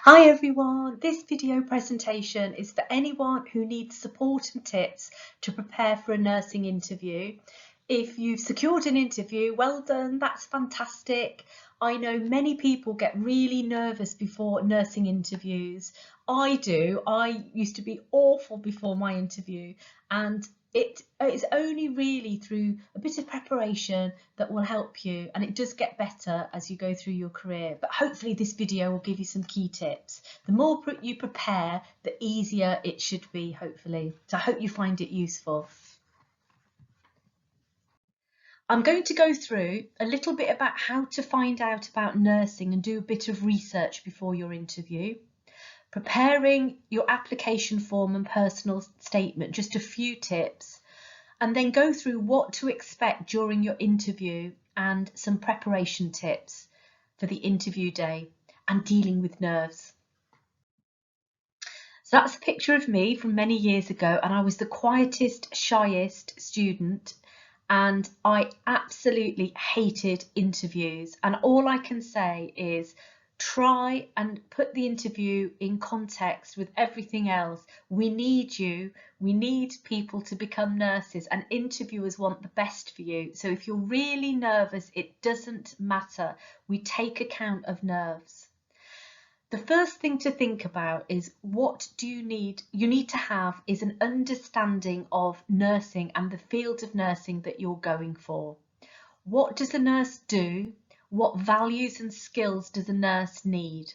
Hi everyone, this video presentation is for anyone who needs support and tips to prepare for a nursing interview. If you've secured an interview, well done, that's fantastic. I know many people get really nervous before nursing interviews. I do. I used to be awful before my interview, and it is only really through a bit of preparation that will help you, and it does get better as you go through your career. But hopefully this video will give you some key tips. The more you prepare, the easier it should be, hopefully. So I hope you find it useful. I'm going to go through a little bit about how to find out about nursing and do a bit of research before your interview. Preparing your application form and personal statement, just a few tips, and then go through what to expect during your interview and some preparation tips for the interview day and dealing with nerves. So that's a picture of me from many years ago, and I was the quietest, shyest student, and I absolutely hated interviews. And all I can say is try and put the interview in context with everything else. We need you. We need people to become nurses, and interviewers want the best for you. So if you're really nervous, it doesn't matter. We take account of nerves. The first thing to think about is, what do you need? You need to have is an understanding of nursing and the field of nursing that you're going for. What does a nurse do? What values and skills does a nurse need?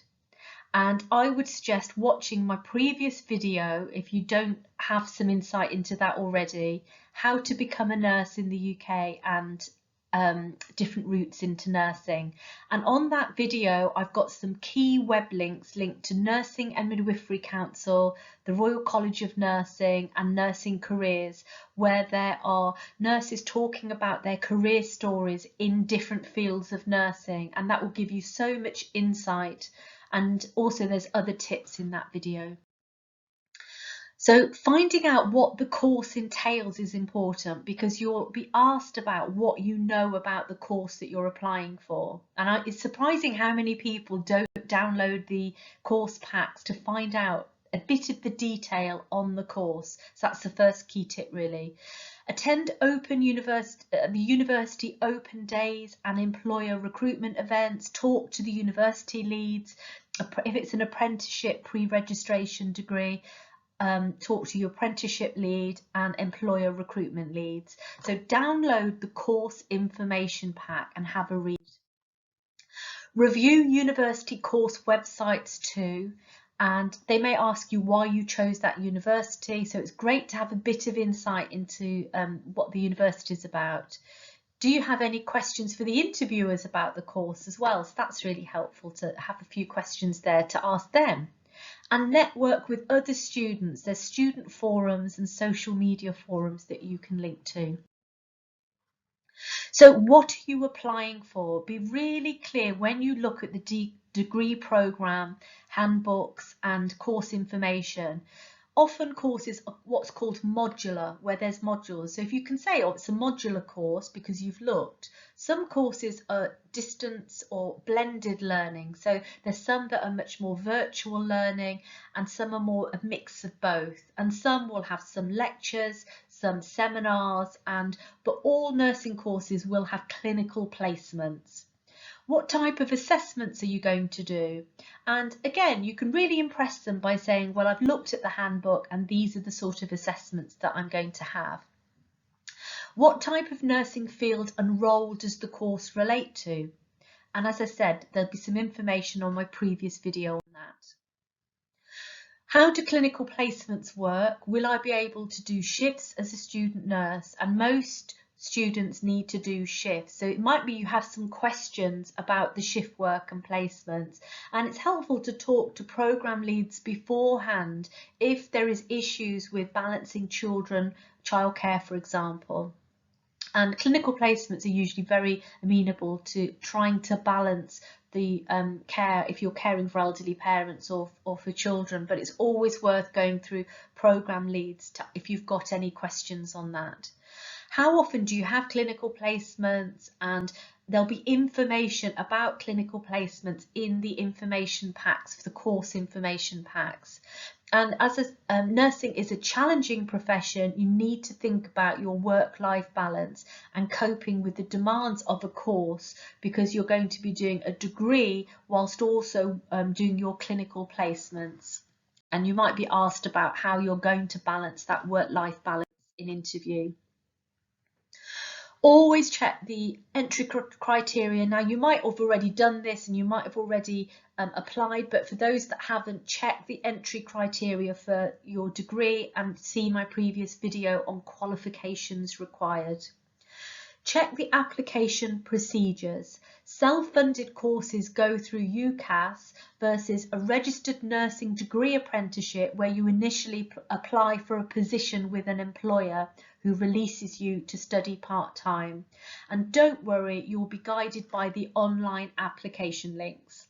And I would suggest watching my previous video, if you don't have some insight into that already, how to become a nurse in the UK and different routes into nursing. And on that video I've got some key web links linked to Nursing and Midwifery Council, the Royal College of Nursing and Nursing Careers, where there are nurses talking about their career stories in different fields of nursing, and that will give you so much insight. And also there's other tips in that video. So finding out what the course entails is important, because you'll be asked about what you know about the course that you're applying for. And it's surprising how many people don't download the course packs to find out a bit of the detail on the course. So that's the first key tip, really. Attend the university open days and employer recruitment events. Talk to the university leads. If it's an apprenticeship pre-registration degree, talk to your apprenticeship lead and employer recruitment leads. So download the course information pack and have a read. Review university course websites too, and they may ask you why you chose that university. So it's great to have a bit of insight into what the university is about. Do you have any questions for the interviewers about the course as well? So that's really helpful to have a few questions there to ask them. And network with other students. There's student forums and social media forums that you can link to. So what are you applying for? Be really clear when you look at the degree programme, handbooks and course information. Often courses are what's called modular, where there's modules. So if you can say, oh, it's a modular course because you've looked. Some courses are distance or blended learning. So there's some that are much more virtual learning, and some are more a mix of both. And some will have some lectures, some seminars, but all nursing courses will have clinical placements. What type of assessments are you going to do? And again, you can really impress them by saying, well, I've looked at the handbook and these are the sort of assessments that I'm going to have. What type of nursing field and role does the course relate to? And as I said, there'll be some information on my previous video on that. How do clinical placements work? Will I be able to do shifts as a student nurse? And most students need to do shifts, so it might be you have some questions about the shift work and placements, and it's helpful to talk to programme leads beforehand if there is issues with balancing children, childcare for example. And clinical placements are usually very amenable to trying to balance the care if you're caring for elderly parents or for children, but it's always worth going through programme leads if you've got any questions on that. How often do you have clinical placements? And there'll be information about clinical placements in the information packs, for the course information packs. And as nursing is a challenging profession, you need to think about your work-life balance and coping with the demands of a course, because you're going to be doing a degree whilst also doing your clinical placements. And you might be asked about how you're going to balance that work-life balance in interview. Always check the entry criteria. Now, you might have already done this and you might have already applied, but for those that haven't, check the entry criteria for your degree and see my previous video on qualifications required. Check the application procedures. Self-funded courses go through UCAS versus a registered nursing degree apprenticeship where you initially apply for a position with an employer who releases you to study part-time. And don't worry, you'll be guided by the online application links.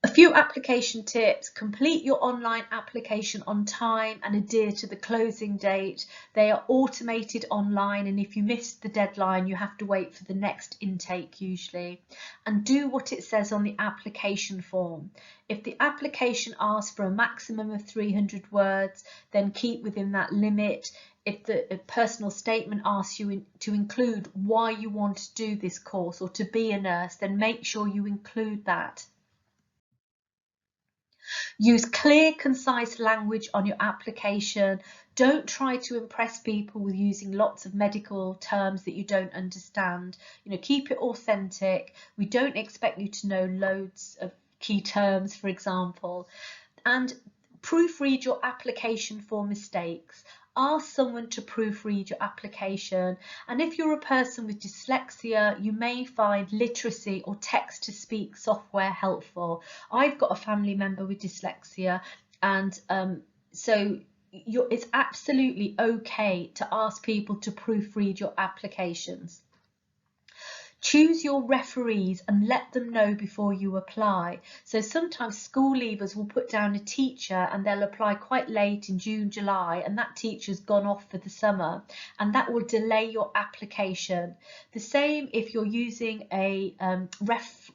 A few application tips: complete your online application on time and adhere to the closing date. They are automated online, and if you miss the deadline, you have to wait for the next intake usually. And do what it says on the application form. If the application asks for a maximum of 300 words, then keep within that limit. If the personal statement asks you to include why you want to do this course or to be a nurse, then make sure you include that. Use clear, concise language on your application. Don't try to impress people with using lots of medical terms that you don't understand. Keep it authentic. We don't expect you to know loads of key terms, for example. And proofread your application for mistakes. Ask someone to proofread your application. And if you're a person with dyslexia, you may find literacy or text-to-speak software helpful. I've got a family member with dyslexia, and so it's absolutely okay to ask people to proofread your applications. Choose your referees and let them know before you apply. So sometimes school leavers will put down a teacher and they'll apply quite late in June, July, and that teacher's gone off for the summer, and that will delay your application. The same if you're using a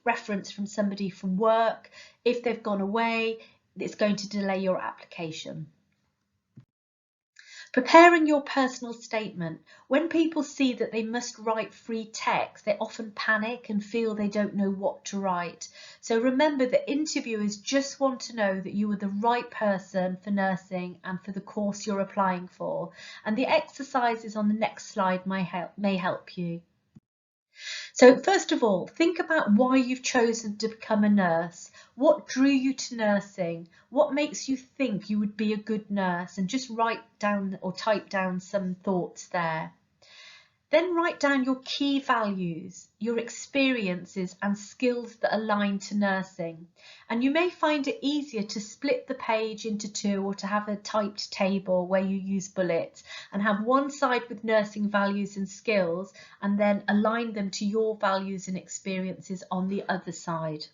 reference from somebody from work. If they've gone away, it's going to delay your application. Preparing your personal statement. When people see that they must write free text, they often panic and feel they don't know what to write. So remember that interviewers just want to know that you are the right person for nursing and for the course you're applying for. And the exercises on the next slide may help you. So first of all, think about why you've chosen to become a nurse. What drew you to nursing? What makes you think you would be a good nurse? And just write down or type down some thoughts there. Then write down your key values, your experiences and skills that align to nursing. And you may find it easier to split the page into two, or to have a typed table where you use bullets and have one side with nursing values and skills, and then align them to your values and experiences on the other side.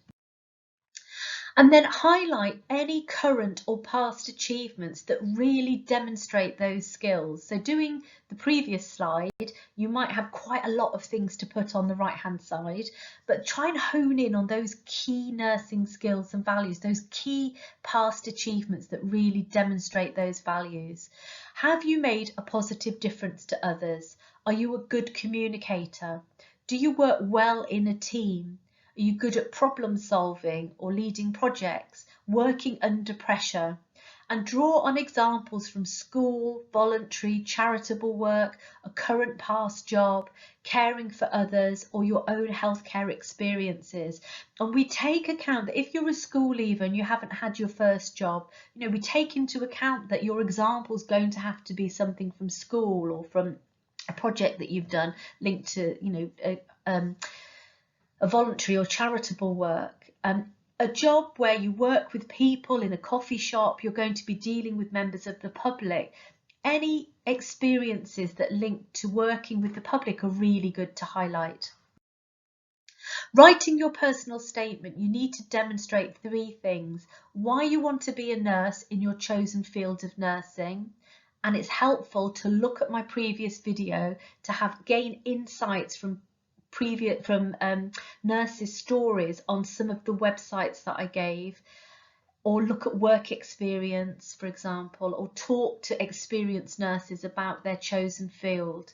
And then highlight any current or past achievements that really demonstrate those skills. So doing the previous slide, you might have quite a lot of things to put on the right hand side, but try and hone in on those key nursing skills and values, those key past achievements that really demonstrate those values. Have you made a positive difference to others? Are you a good communicator? Do you work well in a team? Are you good at problem solving or leading projects, working under pressure? And draw on examples from school, voluntary, charitable work, a current past job, caring for others, or your own healthcare experiences. And we take account that if you're a school leaver and you haven't had your first job, we take into account that your example is going to have to be something from school or from a project that you've done linked to, a voluntary or charitable work. A job where you work with people in a coffee shop, you're going to be dealing with members of the public. Any experiences that link to working with the public are really good to highlight. Writing your personal statement, you need to demonstrate 3 things: why you want to be a nurse in your chosen field of nursing, and it's helpful to look at my previous video to gain insights from nurses' stories on some of the websites that I gave, or look at work experience, for example, or talk to experienced nurses about their chosen field.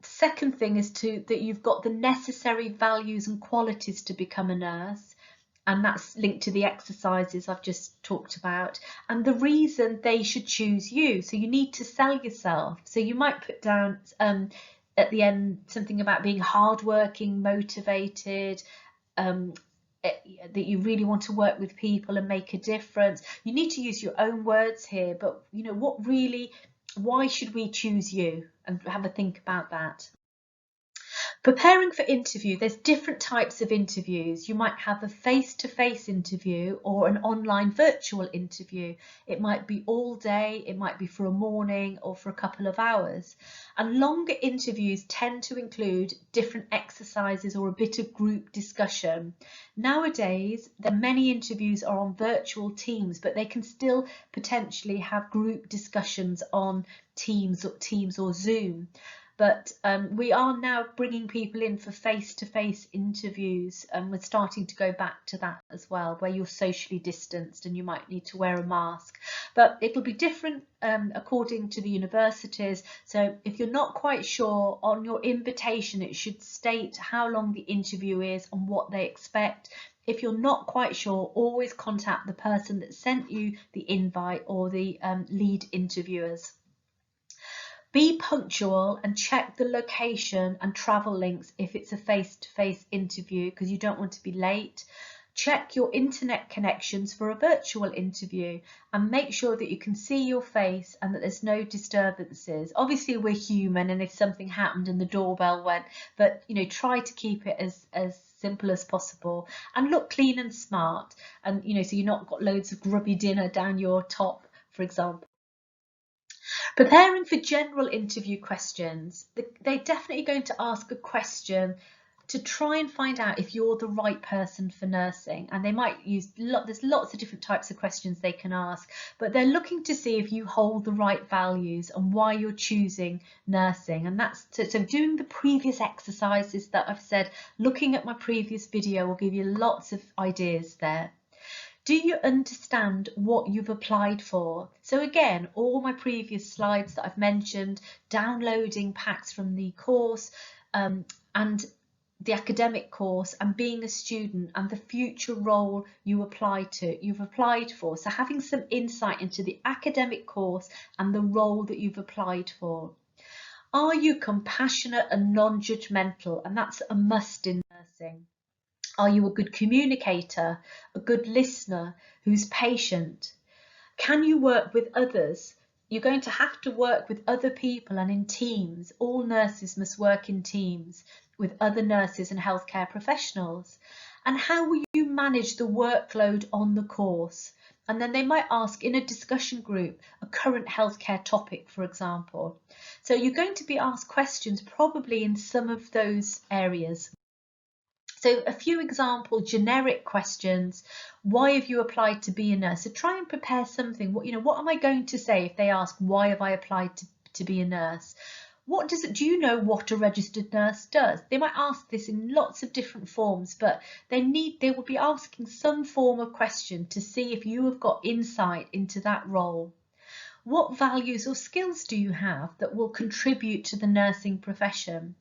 Second thing is that you've got the necessary values and qualities to become a nurse, and that's linked to the exercises I've just talked about, and the reason they should choose you. So you need to sell yourself. So you might put down at the end something about being hardworking, motivated, that you really want to work with people and make a difference. You need to use your own words here, but you know, why should we choose you? And have a think about that. Preparing for interview, there's different types of interviews. You might have a face-to-face interview or an online virtual interview. It might be all day, it might be for a morning or for a couple of hours. And longer interviews tend to include different exercises or a bit of group discussion. Nowadays, many interviews are on virtual Teams, but they can still potentially have group discussions on Teams or Zoom. But we are now bringing people in for face-to-face interviews, and we're starting to go back to that as well, where you're socially distanced and you might need to wear a mask. But it'll be different according to the universities. So if you're not quite sure, on your invitation it should state how long the interview is and what they expect. If you're not quite sure, always contact the person that sent you the invite or the lead interviewers. Be punctual and check the location and travel links if it's a face-to-face interview, because you don't want to be late. Check your internet connections for a virtual interview and make sure that you can see your face and that there's no disturbances. Obviously we're human, and if something happened and the doorbell went, but you know, try to keep it as simple as possible and look clean and smart, and you know, so you're not got loads of grubby dinner down your top, for example. Preparing for general interview questions, they're definitely going to ask a question to try and find out if you're the right person for nursing, and they might use there's lots of different types of questions they can ask, but they're looking to see if you hold the right values and why you're choosing nursing. And that's so doing the previous exercises that I've said, looking at my previous video will give you lots of ideas there. Do you understand what you've applied for? So again, all my previous slides that I've mentioned, downloading packs from the course and the academic course, and being a student, and the future role you've applied for. So having some insight into the academic course and the role that you've applied for. Are you compassionate and non-judgmental? And that's a must in nursing. Are you a good communicator, a good listener who's patient? Can you work with others? You're going to have to work with other people and in teams. All nurses must work in teams with other nurses and healthcare professionals. And how will you manage the workload on the course? And then they might ask in a discussion group a current healthcare topic, for example. So you're going to be asked questions probably in some of those areas. So a few example generic questions. Why have you applied to be a nurse? So try and prepare something. What am I going to say if they ask, why have I applied to be a nurse? Do you know what a registered nurse does? They might ask this in lots of different forms, but they will be asking some form of question to see if you have got insight into that role. What values or skills do you have that will contribute to the nursing profession?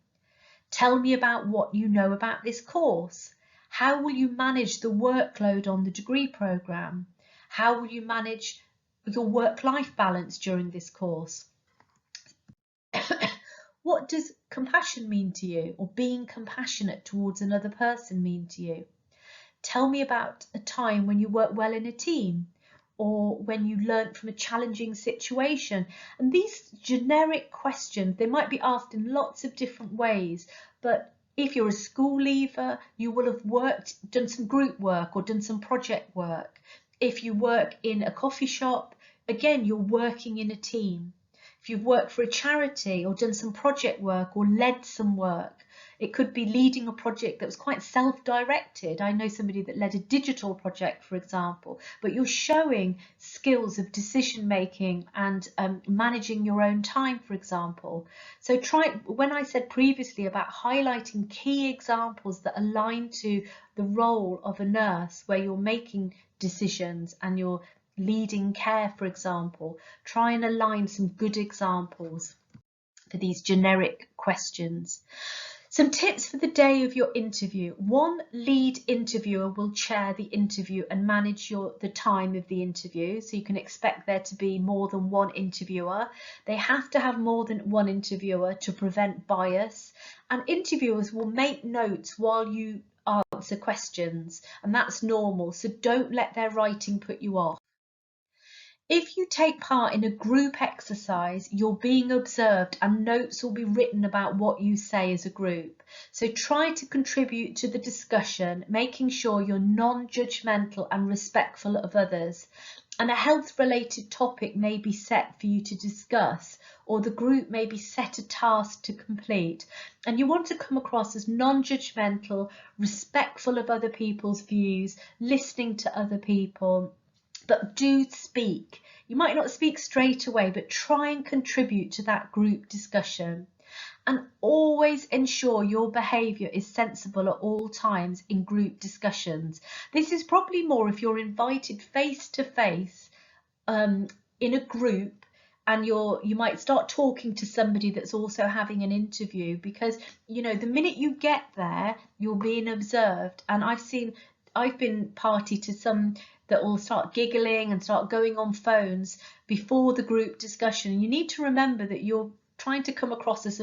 Tell me about what you know about this course. How will you manage the workload on the degree programme? How will you manage your work-life balance during this course? What does compassion mean to you, or being compassionate towards another person mean to you? Tell me about a time when you worked well in a team, or when you learnt from a challenging situation. And these generic questions, they might be asked in lots of different ways, but if you're a school leaver, you will have done some group work or done some project work. If you work in a coffee shop, again, you're working in a team. If you've worked for a charity or done some project work or led some work, It could be leading a project that was quite self-directed. I know somebody that led a digital project, for example, but you're showing skills of decision making and managing your own time, for example. So when I said previously about highlighting key examples that align to the role of a nurse, where you're making decisions and you're leading care, for example, try and align some good examples for these generic questions. Some tips for the day of your interview. One lead interviewer will chair the interview and manage the time of the interview. So you can expect there to be more than one interviewer. They have to have more than one interviewer to prevent bias. And interviewers will make notes while you answer questions, and that's normal. So don't let their writing put you off. If you take part in a group exercise, you're being observed and notes will be written about what you say as a group. So try to contribute to the discussion, making sure you're non-judgmental and respectful of others. And a health-related topic may be set for you to discuss, or the group may be set a task to complete. And you want to come across as non-judgmental, respectful of other people's views, listening to other people. But do speak. You might not speak straight away, but try and contribute to that group discussion. And always ensure your behaviour is sensible at all times in group discussions. This is probably more if you're invited face to face in a group, and you might start talking to somebody that's also having an interview, because the minute you get there, you're being observed. And I've been party to some that will start giggling and start going on phones before the group discussion. You need to remember that you're trying to come across as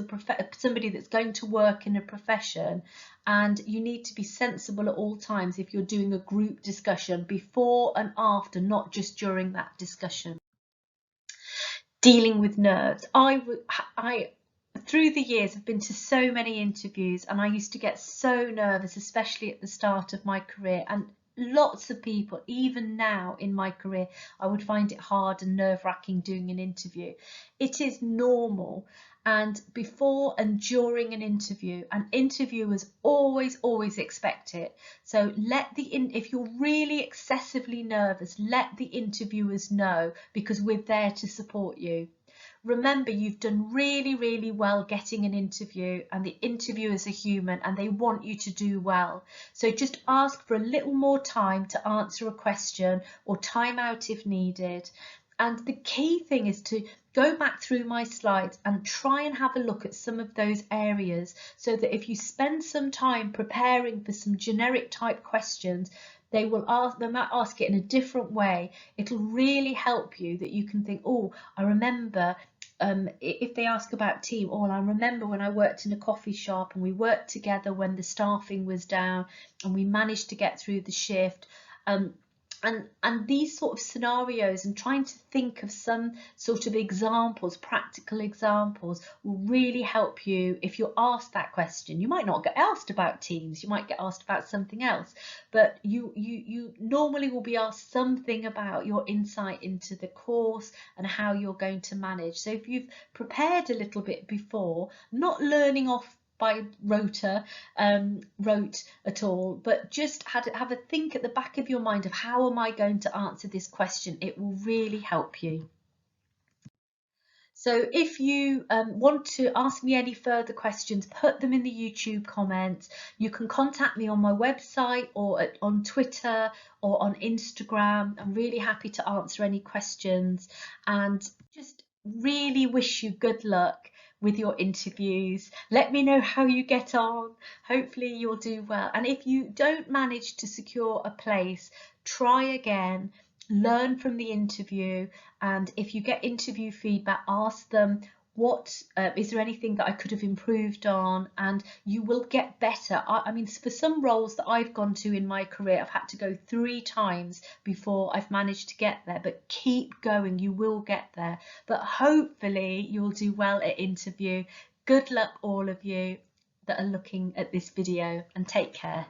somebody that's going to work in a profession, and you need to be sensible at all times if you're doing a group discussion, before and after, not just during that discussion. Dealing with nerves. I through the years have been to so many interviews, and I used to get so nervous, especially at the start of my career. And lots of people, even now in my career, I would find it hard and nerve-wracking doing an interview. It is normal. And before and during an interview, and interviewers always expect it. So if you're really excessively nervous, let the interviewers know, because we're there to support you. Remember, you've done really well getting an interview, and the interviewers are human and they want you to do well. So just ask for a little more time to answer a question, or time out if needed. And the key thing is to go back through my slides and try and have a look at some of those areas, so that if you spend some time preparing for some generic type questions, they might ask it in a different way. It'll really help you, that you can think, oh, I remember, if they ask about team, I remember when I worked in a coffee shop and we worked together when the staffing was down and we managed to get through the shift. And these sort of scenarios, and trying to think of some sort of examples, practical examples, will really help you if you're asked that question. You might not get asked about teams, you might get asked about something else, but you normally will be asked something about your insight into the course and how you're going to manage. So if you've prepared a little bit before, not learning off by rote at all, but just have a think at the back of your mind of, how am I going to answer this question? It will really help you. So if you want to ask me any further questions, put them in the YouTube comments. You can contact me on my website, or on Twitter, or on Instagram. I'm really happy to answer any questions, and just really wish you good luck with your interviews. Let me know how you get on. Hopefully you'll do well. And if you don't manage to secure a place, try again, learn from the interview, and if you get interview feedback, ask them, is there anything that I could have improved on? And you will get better. I mean, for some roles that I've gone to in my career, I've had to go 3 times before I've managed to get there, but keep going, you will get there. But hopefully you'll do well at interview. Good luck, all of you that are looking at this video, and take care.